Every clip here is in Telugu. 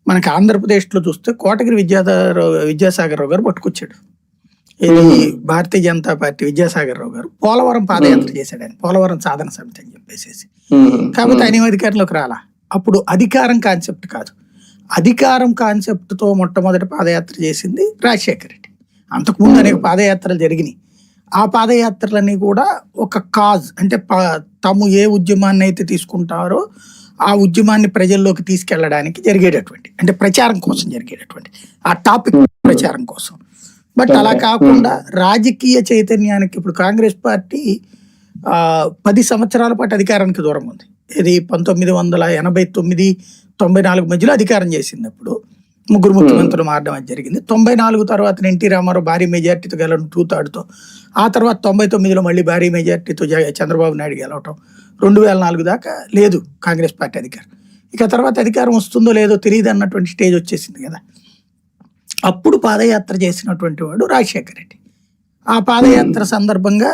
మనకి ఆంధ్రప్రదేశ్లో చూస్తే కోటగిరి విద్యాసాగర్ రావు గారు పట్టుకొచ్చాడు. ఇది భారతీయ జనతా పార్టీ విద్యాసాగర్ రావు గారు పోలవరం పాదయాత్ర చేశాడు ఆయన, పోలవరం సాధన సమితి అని చెప్పేసి. కాబట్టి ఆయన అధికారంలోకి రాలా. అప్పుడు అధికారం కాన్సెప్ట్ కాదు, అధికారం కాన్సెప్ట్ తో మొట్టమొదటి పాదయాత్ర చేసింది రాజశేఖర రెడ్డి. అంతకుముందు అనేక పాదయాత్రలు జరిగినాయి. ఆ పాదయాత్రలన్నీ కూడా ఒక కాజ్ అంటే తాము ఏ ఉద్యమాన్ని అయితే తీసుకుంటారో ఆ ఉద్యమాన్ని ప్రజల్లోకి తీసుకెళ్లడానికి జరిగేటటువంటి, అంటే ప్రచారం కోసం జరిగేటటువంటి, ఆ టాపిక్ ప్రచారం కోసం. బట్ అలా కాకుండా రాజకీయ చైతన్యానికి ఇప్పుడు కాంగ్రెస్ పార్టీ 10 సంవత్సరాల పాటు అధికారానికి దూరం ఉంది. ఇది 1989-94 మధ్యలో అధికారం చేసినప్పుడు 3 ముఖ్యమంత్రులు మారడం అది జరిగింది. 94 తర్వాత ఎన్టీ రామారావు భారీ మెజార్టీతో గెలవడం 2/3తో, ఆ తర్వాత 99లో మళ్ళీ భారీ మెజార్టీతో చంద్రబాబు నాయుడు గెలవటం. 2004 దాకా లేదు కాంగ్రెస్ పార్టీ అధికారం. ఇక తర్వాత అధికారం వస్తుందో లేదో తెలియదు అన్నటువంటి స్టేజ్ వచ్చేసింది కదా. అప్పుడు పాదయాత్ర చేసినటువంటి వాడు రాజశేఖర రెడ్డి. ఆ పాదయాత్ర సందర్భంగా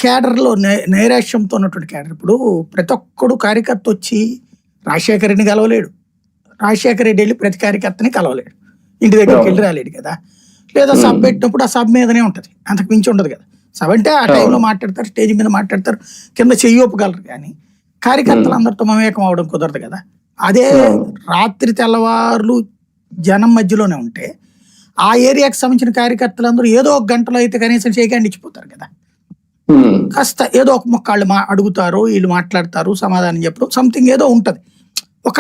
క్యాడర్లో నైరాశ్యంతో ఉన్నటువంటి క్యాడర్, ఇప్పుడు ప్రతి ఒక్కడు కార్యకర్త వచ్చి రాజశేఖర రెడ్డిని కలవలేడు, రాజశేఖర రెడ్డి వెళ్ళి ప్రతి కార్యకర్తని కలవలేడు, ఇంటి దగ్గరికి వెళ్ళి రాలేడు కదా. లేదా సభ పెట్టినప్పుడు ఆ సభ మీదనే ఉంటుంది, అంతకు మించి ఉండదు కదా. సభ అంటే ఆ టైంలో మాట్లాడతారు, స్టేజ్ మీద మాట్లాడతారు, కింద చెయ్యి ఒప్పగలరు, కానీ కార్యకర్తలు అందరితో మమేకం అవడం కుదరదు కదా. అదే రాత్రి తెల్లవారులు జనం మధ్యలోనే ఉంటే ఆ ఏరియాకి సంబంధించిన కార్యకర్తలందరూ ఏదో ఒక గంటలో అయితే కనీసం చేయకండి ఇచ్చిపోతారు కదా. కాస్త ఏదో ఒక మొక్కళ్ళు అడుగుతారు, వీళ్ళు మాట్లాడతారు, సమాధానం చెప్పడం, సంథింగ్ ఏదో ఉంటది. ఒక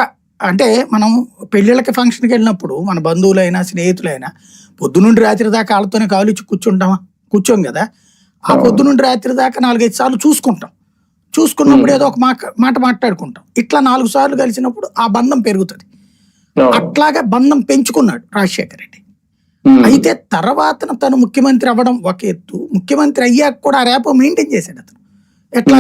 అంటే మనం పెళ్ళిళ్ళకి ఫంక్షన్కి వెళ్ళినప్పుడు మన బంధువులైనా స్నేహితులైనా పొద్దునుండి రాత్రి దాకా వాళ్ళతోనే కావలిచ్చి కూర్చోం కదా. ఆ పొద్దునుండి రాత్రి దాకా 4-5 సార్లు చూసుకున్నప్పుడు ఏదో ఒక మాట మాట్లాడుకుంటాం. ఇట్లా 4 సార్లు కలిసినప్పుడు ఆ బంధం పెరుగుతుంది. అట్లాగా బంధం పెంచుకున్నాడు రాజశేఖర రెడ్డి. అయితే తర్వాత తను ముఖ్యమంత్రి అవ్వడం ఒక ఎత్తు, ముఖ్యమంత్రి అయ్యాక కూడా ఆ రేపో మెయింటైన్ చేశాడు అతను. ఎట్లా